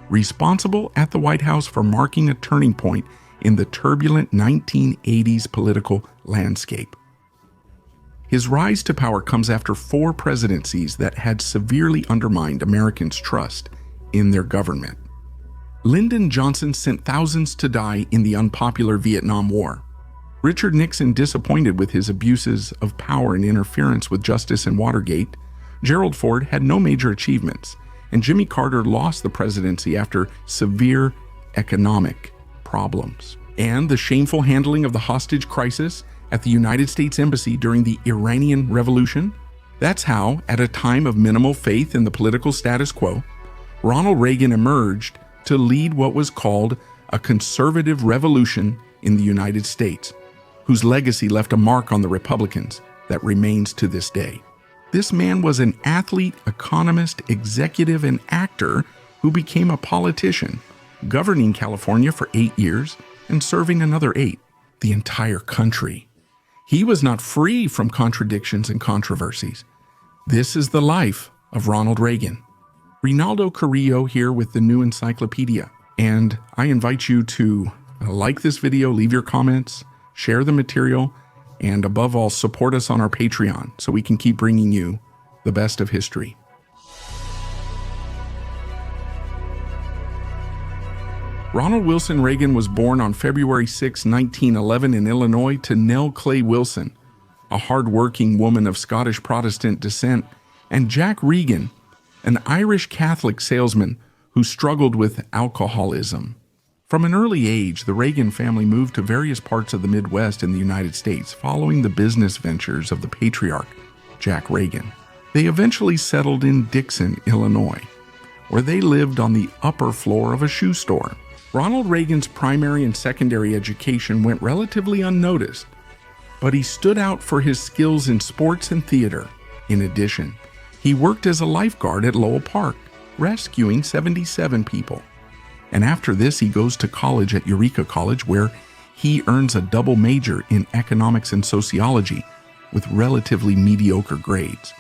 responsible at the White House for marking a turning point in the turbulent 1980s political landscape. His rise to power comes after 4 presidencies that had severely undermined Americans' trust in their government. Lyndon Johnson sent thousands to die in the unpopular Vietnam War. Richard Nixon, disappointed with his abuses of power and interference with justice in Watergate. Gerald Ford had no major achievements, and Jimmy Carter lost the presidency after severe economic problems. And the shameful handling of the hostage crisis at the United States Embassy during the Iranian Revolution. That's how, at a time of minimal faith in the political status quo, Ronald Reagan emerged to lead what was called a conservative revolution in the United States, whose legacy left a mark on the Republicans that remains to this day. This man was an athlete, economist, executive, and actor who became a politician, governing California for 8 years and serving another 8, the entire country. He was not free from contradictions and controversies. This is the life of Ronald Reagan. Rinaldo Carrillo here with the New Encyclopedia, and I invite you to like this video, leave your comments, share the material, and above all, support us on our Patreon so we can keep bringing you the best of history. Ronald Wilson Reagan was born on February 6, 1911 in Illinois to Nell Clay Wilson, a hard-working woman of Scottish Protestant descent, and Jack Regan, an Irish Catholic salesman who struggled with alcoholism. From an early age, the Reagan family moved to various parts of the Midwest in the United States following the business ventures of the patriarch, Jack Reagan. They eventually settled in Dixon, Illinois, where they lived on the upper floor of a shoe store. Ronald Reagan's primary and secondary education went relatively unnoticed, but he stood out for his skills in sports and theater. In addition, he worked as a lifeguard at Lowell Park, rescuing 77 people. And after this, he goes to college at Eureka College, where he earns a double major in economics and sociology with relatively mediocre grades.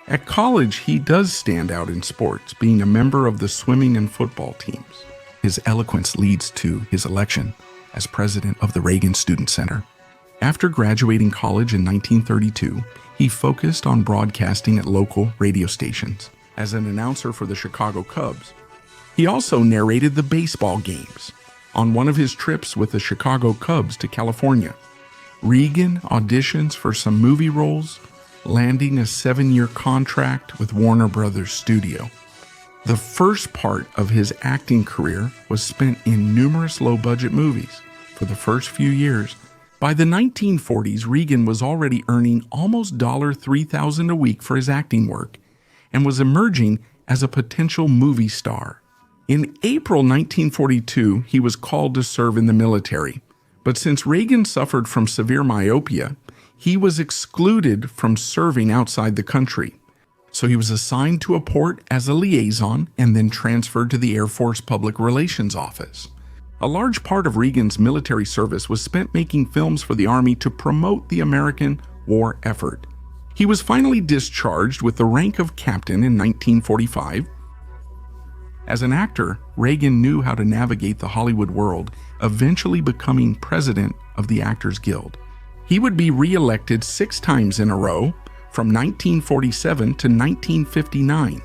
At college, he does stand out in sports, being a member of the swimming and football teams. His eloquence leads to his election as president of the Reagan Student Center. After graduating college in 1932, he focused on broadcasting at local radio stations as an announcer for the Chicago Cubs. He also narrated the baseball games on one of his trips with the Chicago Cubs to California. Reagan auditions for some movie roles, landing a 7-year contract with Warner Brothers Studio. The first part of his acting career was spent in numerous low-budget movies for the first few years. By the 1940s, Reagan was already earning almost $3,000 a week for his acting work and was emerging as a potential movie star. In April 1942, he was called to serve in the military, but since Reagan suffered from severe myopia, he was excluded from serving outside the country. So he was assigned to a port as a liaison and then transferred to the Air Force Public Relations Office. A large part of Reagan's military service was spent making films for the Army to promote the American war effort. He was finally discharged with the rank of captain in 1945. As an actor, Reagan knew how to navigate the Hollywood world, eventually becoming president of the Actors Guild. He would be re-elected 6 times in a row, from 1947 to 1959.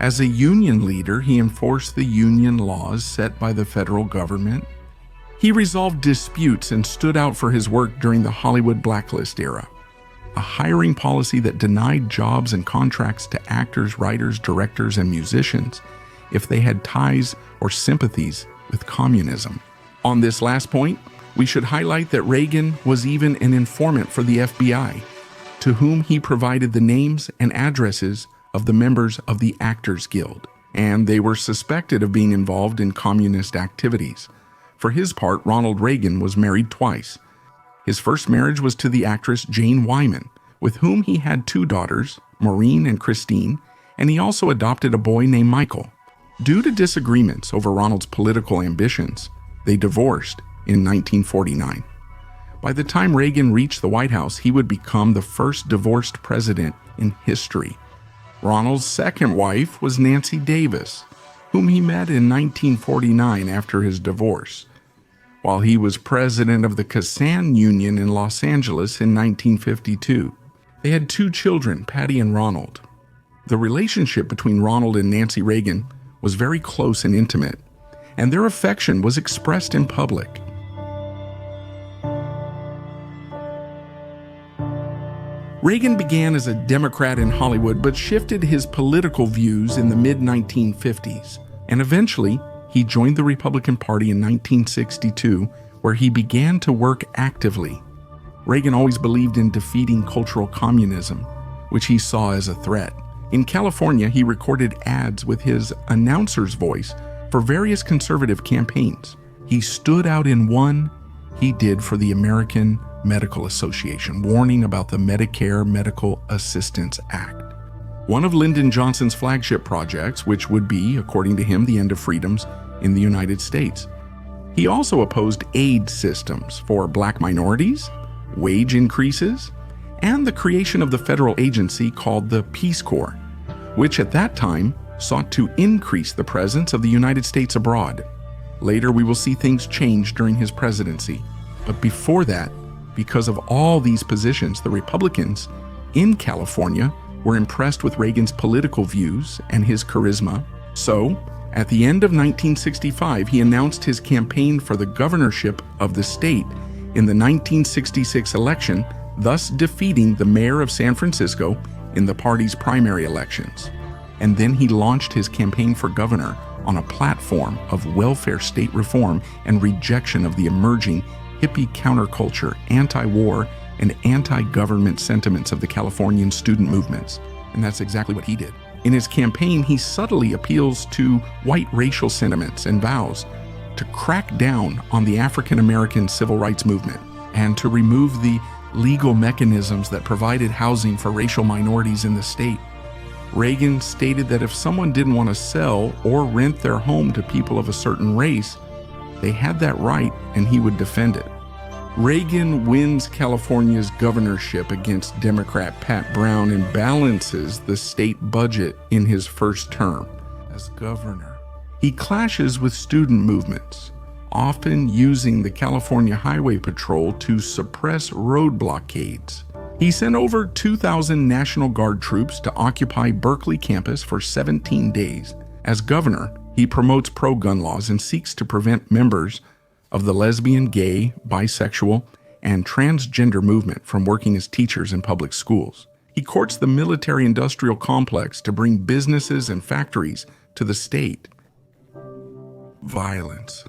As a union leader, he enforced the union laws set by the federal government. He resolved disputes and stood out for his work during the Hollywood blacklist era, a hiring policy that denied jobs and contracts to actors, writers, directors, and musicians if they had ties or sympathies with communism. On this last point, we should highlight that Reagan was even an informant for the FBI, to whom he provided the names and addresses of the members of the Actors Guild, and they were suspected of being involved in communist activities. For his part, Ronald Reagan was married twice. His first marriage was to the actress Jane Wyman, with whom he had 2 daughters, Maureen and Christine, and he also adopted a boy named Michael. Due to disagreements over Ronald's political ambitions, they divorced in 1949. By the time Reagan reached the White House, he would become the first divorced president in history. Ronald's second wife was Nancy Davis, whom he met in 1949 after his divorce, while he was president of the Kazan Union in Los Angeles in 1952. They had 2 children, Patty and Ronald. The relationship between Ronald and Nancy Reagan was very close and intimate, and their affection was expressed in public. Reagan began as a Democrat in Hollywood, but shifted his political views in the mid-1950s, and eventually he joined the Republican Party in 1962, where he began to work actively. Reagan always believed in defeating cultural communism, which he saw as a threat. In California, he recorded ads with his announcer's voice for various conservative campaigns. He stood out in one he did for the American Medical Association, warning about the Medicare Medical Assistance Act, one of Lyndon Johnson's flagship projects, which would be, according to him, the end of freedoms in the United States. He also opposed aid systems for black minorities, wage increases, and the creation of the federal agency called the Peace Corps, which at that time sought to increase the presence of the United States abroad. Later, we will see things change during his presidency. But before that, because of all these positions, the Republicans in California were impressed with Reagan's political views and his charisma. So, at the end of 1965, he announced his campaign for the governorship of the state in the 1966 election, thus defeating the mayor of San Francisco in the party's primary elections. And then he launched his campaign for governor on a platform of welfare state reform and rejection of the emerging hippie counterculture, anti-war, and anti-government sentiments of the Californian student movements. And that's exactly what he did. In his campaign, he subtly appeals to white racial sentiments and vows to crack down on the African-American civil rights movement and to remove the legal mechanisms that provided housing for racial minorities in the state. Reagan stated that if someone didn't want to sell or rent their home to people of a certain race, they had that right and he would defend it. Reagan wins California's governorship against Democrat Pat Brown and balances the state budget in his first term as governor. He clashes with student movements, often using the California Highway Patrol to suppress road blockades. He sent over 2,000 National Guard troops to occupy Berkeley campus for 17 days. As governor, he promotes pro-gun laws and seeks to prevent members of the lesbian, gay, bisexual, and transgender movement from working as teachers in public schools. He courts the military-industrial complex to bring businesses and factories to the state. Violence.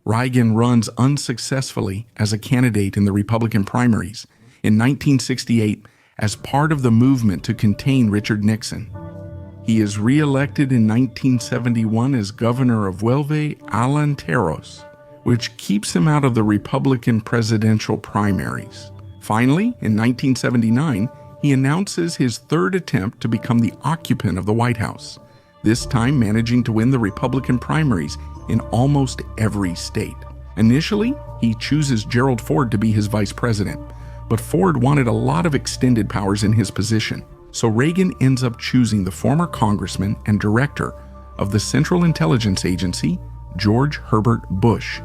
Reagan runs unsuccessfully as a candidate in the Republican primaries in 1968 as part of the movement to contain Richard Nixon. He is re-elected in 1971 as governor of Nuevo Alenteros, which keeps him out of the Republican presidential primaries. Finally, in 1979, he announces his third attempt to become the occupant of the White House, this time managing to win the Republican primaries in almost every state. Initially, he chooses Gerald Ford to be his vice president, but Ford wanted a lot of extended powers in his position. So Reagan ends up choosing the former congressman and director of the Central Intelligence Agency, George Herbert Bush,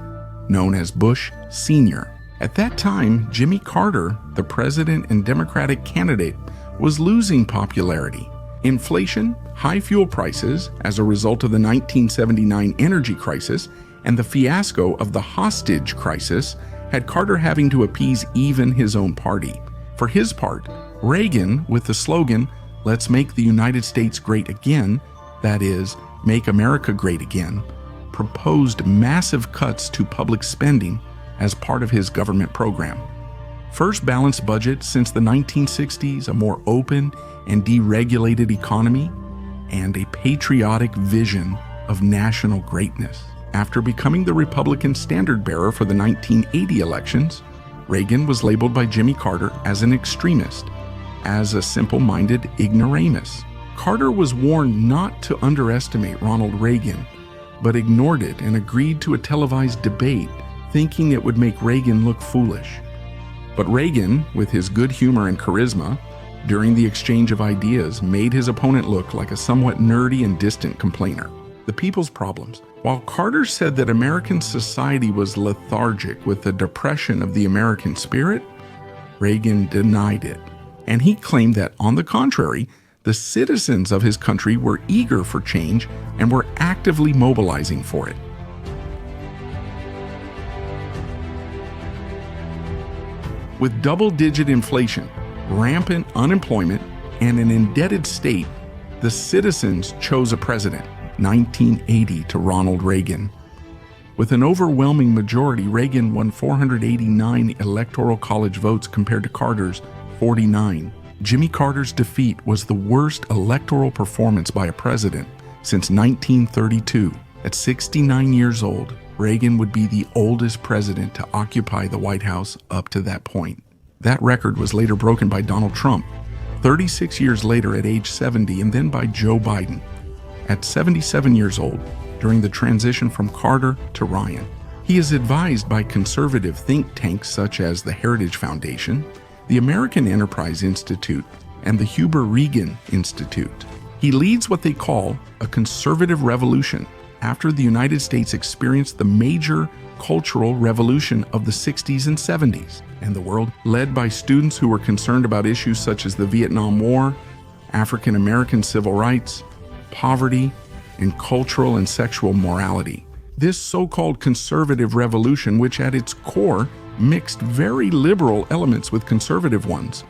known as Bush Sr. At that time, Jimmy Carter, the president and Democratic candidate, was losing popularity. Inflation, high fuel prices as a result of the 1979 energy crisis, and the fiasco of the hostage crisis had Carter having to appease even his own party. For his part, Reagan, with the slogan, "Let's make the United States great again," that is, make America great again, proposed massive cuts to public spending as part of his government program. First balanced budget since the 1960s, a more open and deregulated economy, and a patriotic vision of national greatness. After becoming the Republican standard-bearer for the 1980 elections, Reagan was labeled by Jimmy Carter as an extremist, as a simple-minded ignoramus. Carter was warned not to underestimate Ronald Reagan, but ignored it and agreed to a televised debate, thinking it would make Reagan look foolish. But Reagan, with his good humor and charisma, during the exchange of ideas, made his opponent look like a somewhat nerdy and distant complainer. The people's problems. While Carter said that American society was lethargic with the depression of the American spirit, Reagan denied it. And he claimed that, on the contrary, the citizens of his country were eager for change and were actively mobilizing for it. With double-digit inflation, rampant unemployment, and an indebted state, the citizens chose a president, 1980 to Ronald Reagan. With an overwhelming majority, Reagan won 489 electoral college votes compared to Carter's 49. Jimmy Carter's defeat was the worst electoral performance by a president since 1932. At 69 years old, Reagan would be the oldest president to occupy the White House up to that point. That record was later broken by Donald Trump, 36 years later at age 70, and then by Joe Biden at 77 years old during the transition from Carter to Ryan. He is advised by conservative think tanks such as the Heritage Foundation, the American Enterprise Institute, and the Huber Regan Institute. He leads what they call a conservative revolution after the United States experienced the major cultural revolution of the 60s and 70s, and the world led by students who were concerned about issues such as the Vietnam War, African American civil rights, poverty, and cultural and sexual morality. This so-called conservative revolution, which at its core mixed very liberal elements with conservative ones,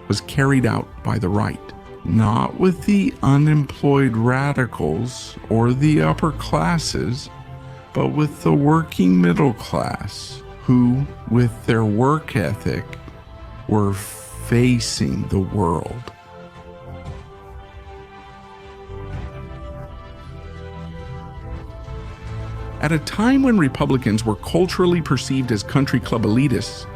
was carried out by the right. Not with the unemployed radicals or the upper classes, but with the working middle class, who, with their work ethic, were facing the world. At a time when Republicans were culturally perceived as country club elitists,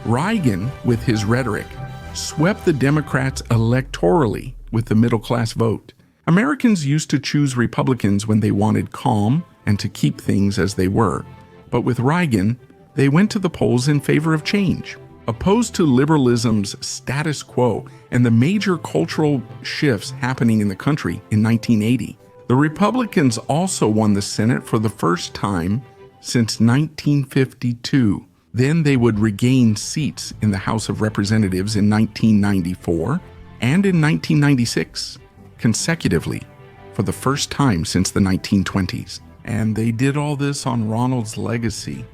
Reagan, with his rhetoric, swept the Democrats electorally with the middle-class vote. Americans used to choose Republicans when they wanted calm and to keep things as they were. But with Reagan, they went to the polls in favor of change. Opposed to liberalism's status quo and the major cultural shifts happening in the country in 1980, the Republicans also won the Senate for the first time since 1952. Then they would regain seats in the House of Representatives in 1994 and in 1996, consecutively, for the first time since the 1920s. And they did all this on Ronald's legacy.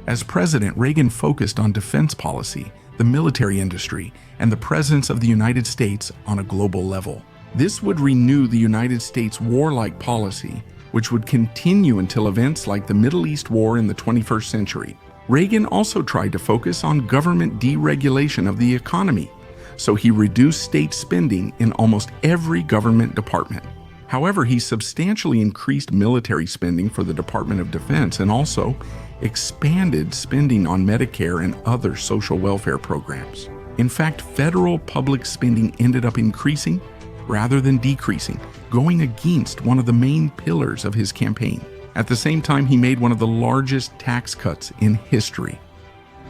As president, Reagan focused on defense policy, the military industry, and the presence of the United States on a global level. This would renew the United States warlike policy, which would continue until events like the Middle East War in the 21st century. Reagan also tried to focus on government deregulation of the economy, so he reduced state spending in almost every government department. However, he substantially increased military spending for the Department of Defense and also expanded spending on Medicare and other social welfare programs. In fact, federal public spending ended up increasing rather than decreasing, going against one of the main pillars of his campaign. At the same time, he made one of the largest tax cuts in history.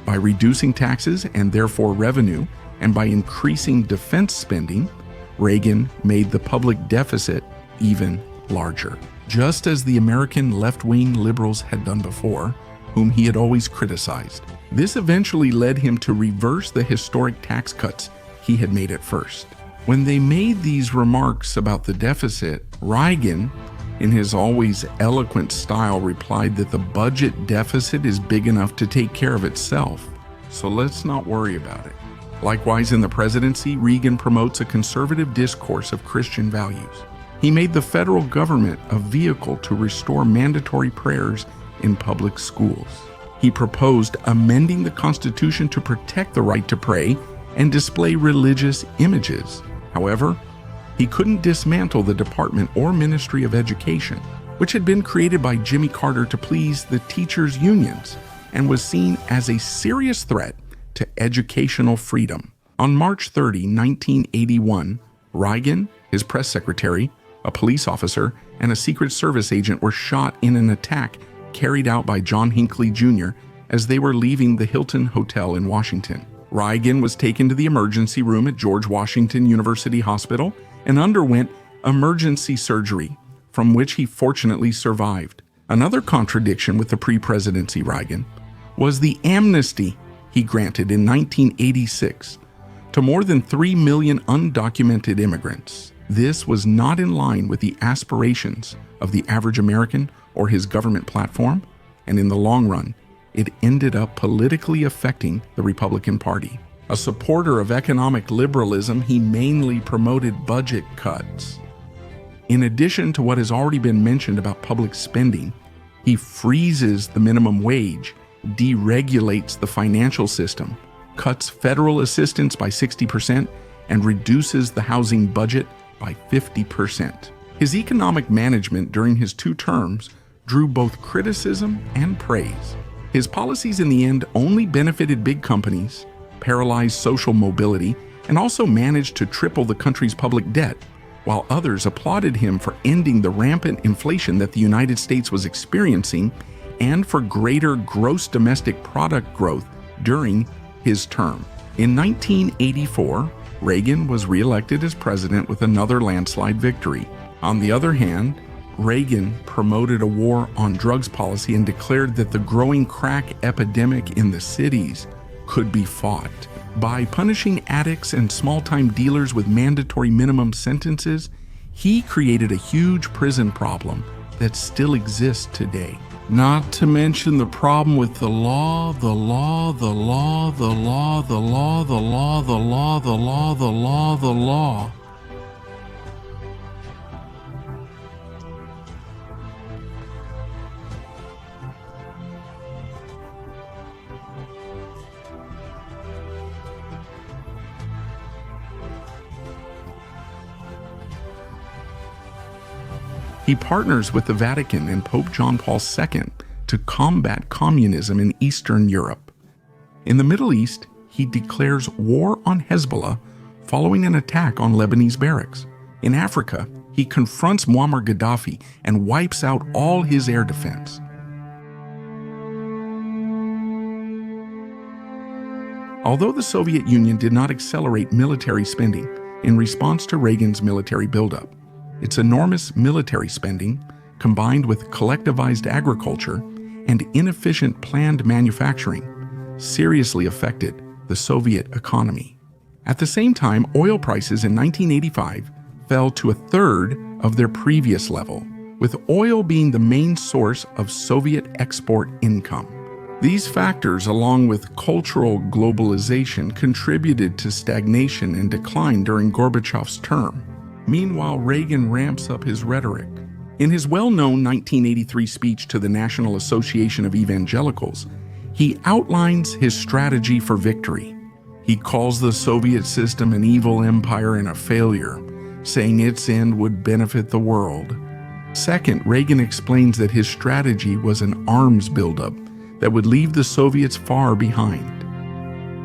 By reducing taxes and therefore revenue, and by increasing defense spending, Reagan made the public deficit even larger, just as the American left-wing liberals had done before, whom he had always criticized. This eventually led him to reverse the historic tax cuts he had made at first. When they made these remarks about the deficit, Reagan, in his always eloquent style, replied that the budget deficit is big enough to take care of itself, so let's not worry about it. Likewise, in the presidency, Reagan promotes a conservative discourse of Christian values. He made the federal government a vehicle to restore mandatory prayers in public schools. He proposed amending the Constitution to protect the right to pray and display religious images. However, he couldn't dismantle the Department or Ministry of Education, which had been created by Jimmy Carter to please the teachers' unions and was seen as a serious threat to educational freedom. On March 30, 1981, Reagan, his press secretary, a police officer, and a Secret Service agent were shot in an attack carried out by John Hinckley Jr. as they were leaving the Hilton Hotel in Washington. Reagan was taken to the emergency room at George Washington University Hospital and underwent emergency surgery, from which he fortunately survived. Another contradiction with the pre-presidency Reagan was the amnesty he granted in 1986 to more than 3 million undocumented immigrants. This was not in line with the aspirations of the average American or his government platform, and in the long run, it ended up politically affecting the Republican Party. A supporter of economic liberalism, he mainly promoted budget cuts. In addition to what has already been mentioned about public spending, he freezes the minimum wage, deregulates the financial system, cuts federal assistance by 60%, and reduces the housing budget by 50%. His economic management during his 2 terms drew both criticism and praise. His policies in the end only benefited big companies, paralyzed social mobility, and also managed to triple the country's public debt, while others applauded him for ending the rampant inflation that the United States was experiencing and for greater gross domestic product growth during his term. In 1984, Reagan was reelected as president with another landslide victory. On the other hand, Reagan promoted a war on drugs policy and declared that the growing crack epidemic in the cities could be fought. By punishing addicts and small-time dealers with mandatory minimum sentences, he created a huge prison problem that still exists today. Not to mention the problem with the law. He partners with the Vatican and Pope John Paul II to combat communism in Eastern Europe. In the Middle East, he declares war on Hezbollah following an attack on Lebanese barracks. In Africa, he confronts Muammar Gaddafi and wipes out all his air defense. Although the Soviet Union did not accelerate military spending in response to Reagan's military buildup, its enormous military spending, combined with collectivized agriculture and inefficient planned manufacturing, seriously affected the Soviet economy. At the same time, oil prices in 1985 fell to 1/3 of their previous level, with oil being the main source of Soviet export income. These factors, along with cultural globalization, contributed to stagnation and decline during Gorbachev's term. Meanwhile, Reagan ramps up his rhetoric. In his well-known 1983 speech to the National Association of Evangelicals, he outlines his strategy for victory. He calls the Soviet system an evil empire and a failure, saying its end would benefit the world. Second, Reagan explains that his strategy was an arms buildup that would leave the Soviets far behind.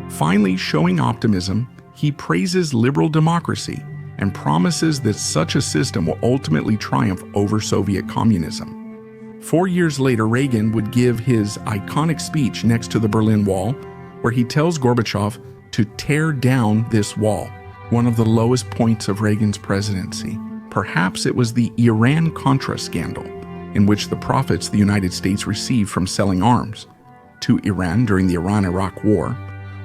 Finally, showing optimism, he praises liberal democracy and promises that such a system will ultimately triumph over Soviet communism. 4 years later, Reagan would give his iconic speech next to the Berlin Wall, where he tells Gorbachev to tear down this wall, one of the lowest points of Reagan's presidency. Perhaps it was the Iran-Contra scandal, in which the profits the United States received from selling arms to Iran during the Iran-Iraq War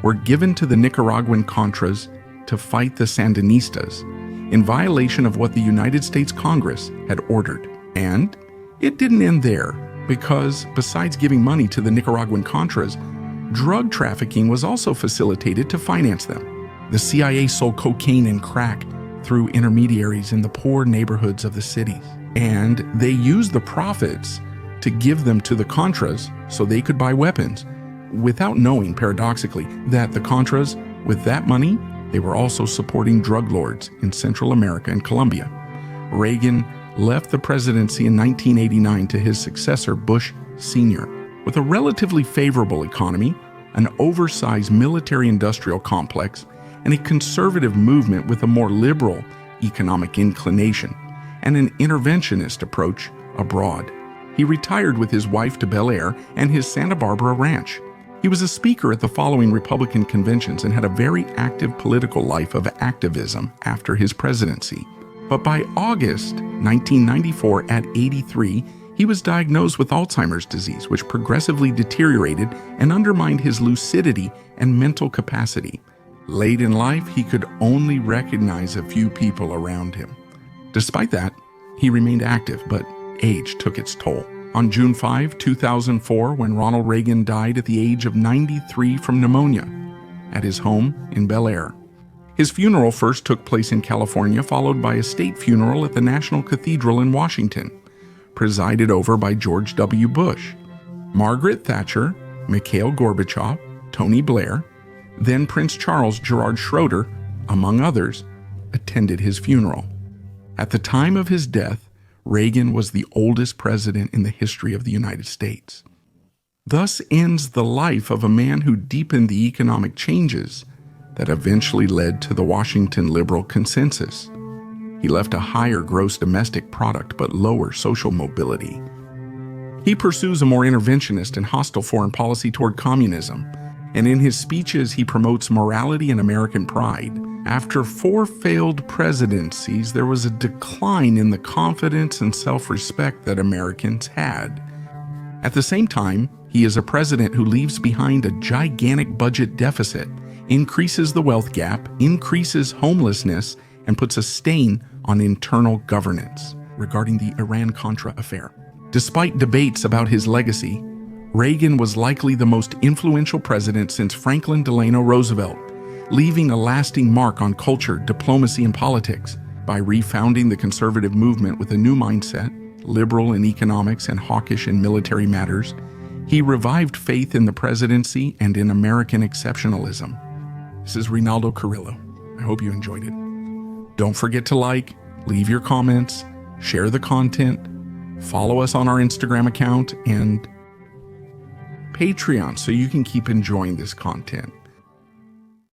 were given to the Nicaraguan Contras to fight the Sandinistas, in violation of what the United States Congress had ordered. And it didn't end there, because besides giving money to the Nicaraguan Contras, drug trafficking was also facilitated to finance them. The CIA sold cocaine and crack through intermediaries in the poor neighborhoods of the cities, and they used the profits to give them to the Contras so they could buy weapons, without knowing, paradoxically, that the Contras, with that money, they were also supporting drug lords in Central America and Colombia. Reagan left the presidency in 1989 to his successor, Bush Sr., with a relatively favorable economy, an oversized military-industrial complex, and a conservative movement with a more liberal economic inclination, and an interventionist approach abroad. He retired with his wife to Bel Air and his Santa Barbara ranch, He was a speaker at the following Republican conventions and had a very active political life of activism after his presidency. But by August 1994, at 83, he was diagnosed with Alzheimer's disease, which progressively deteriorated and undermined his lucidity and mental capacity. Late in life, he could only recognize a few people around him. Despite that, he remained active, but age took its toll. On June 5, 2004, when Ronald Reagan died at the age of 93 from pneumonia at his home in Bel Air. His funeral first took place in California, followed by a state funeral at the National Cathedral in Washington, presided over by George W. Bush. Margaret Thatcher, Mikhail Gorbachev, Tony Blair, then Prince Charles Gerard Schroeder, among others, attended his funeral. At the time of his death, Reagan was the oldest president in the history of the United States. Thus ends the life of a man who deepened the economic changes that eventually led to the Washington liberal consensus. He left a higher gross domestic product but lower social mobility. He pursues a more interventionist and hostile foreign policy toward communism, and in his speeches he promotes morality and American pride. After 4 failed presidencies, there was a decline in the confidence and self-respect that Americans had. At the same time, he is a president who leaves behind a gigantic budget deficit, increases the wealth gap, increases homelessness, and puts a stain on internal governance regarding the Iran-Contra affair. Despite debates about his legacy, Reagan was likely the most influential president since Franklin Delano Roosevelt, leaving a lasting mark on culture, diplomacy, and politics by refounding the conservative movement with a new mindset, liberal in economics and hawkish in military matters. He revived faith in the presidency and in American exceptionalism. This is Rinaldo Carrillo. I hope you enjoyed it. Don't forget to like, leave your comments, share the content, follow us on our Instagram account and Patreon so you can keep enjoying this content.